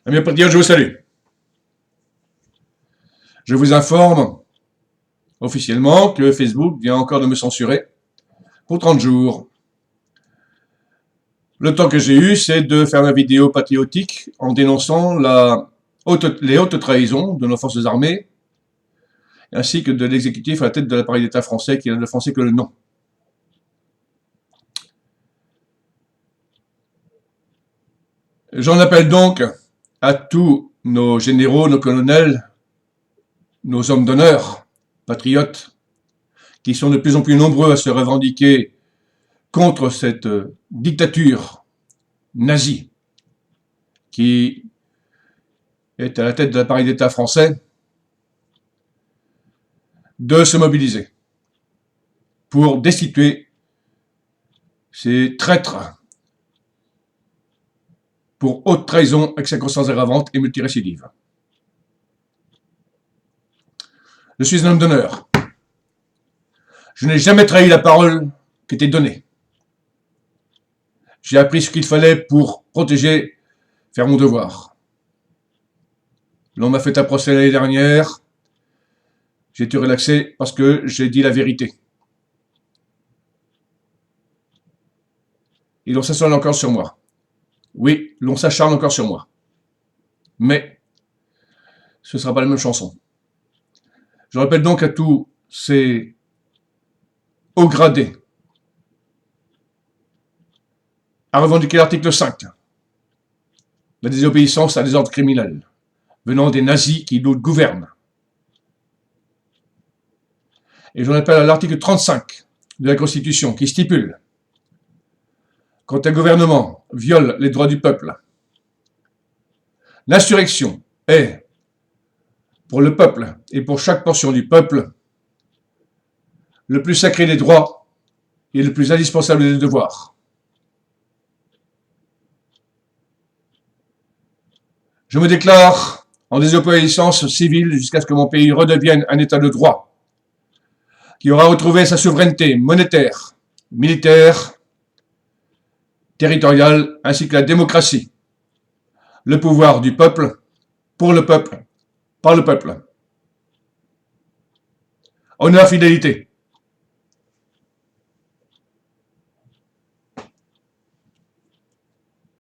Amis patriotes, je vous salue. Je vous informe officiellement que Facebook vient encore de me censurer pour 30 jours. Le temps que j'ai eu, c'est de faire ma vidéo patriotique en dénonçant les hautes trahisons de nos forces armées, ainsi que de l'exécutif à la tête de l'appareil d'État français qui n'a de français que le nom. J'en appelle donc à tous nos généraux, nos colonels, nos hommes d'honneur, patriotes, qui sont de plus en plus nombreux à se revendiquer contre cette dictature nazie qui est à la tête de l'appareil d'État français, de se mobiliser pour destituer ces traîtres pour haute trahison avec circonstances aggravantes et multirécidives. Je suis un homme d'honneur. Je n'ai jamais trahi la parole qui était donnée. J'ai appris ce qu'il fallait pour protéger, faire mon devoir. L'on m'a fait un procès l'année dernière. J'ai été relaxé parce que j'ai dit la vérité. Et l'on s'acharne encore sur moi. Oui, l'on s'acharne encore sur moi. Mais ce ne sera pas la même chanson. Je rappelle donc à tous ces hauts gradés à revendiquer l'article 5, la désobéissance à des ordres criminels, venant des nazis qui nous gouvernent. Et j'en appelle à l'article 35 de la Constitution qui stipule: quand un gouvernement viole les droits du peuple, l'insurrection est, pour le peuple et pour chaque portion du peuple, le plus sacré des droits et le plus indispensable des devoirs. Je me déclare en désobéissance civile jusqu'à ce que mon pays redevienne un état de droit, qui aura retrouvé sa souveraineté monétaire, militaire, territoriale, ainsi que la démocratie, le pouvoir du peuple, pour le peuple, par le peuple. Honneur, fidélité.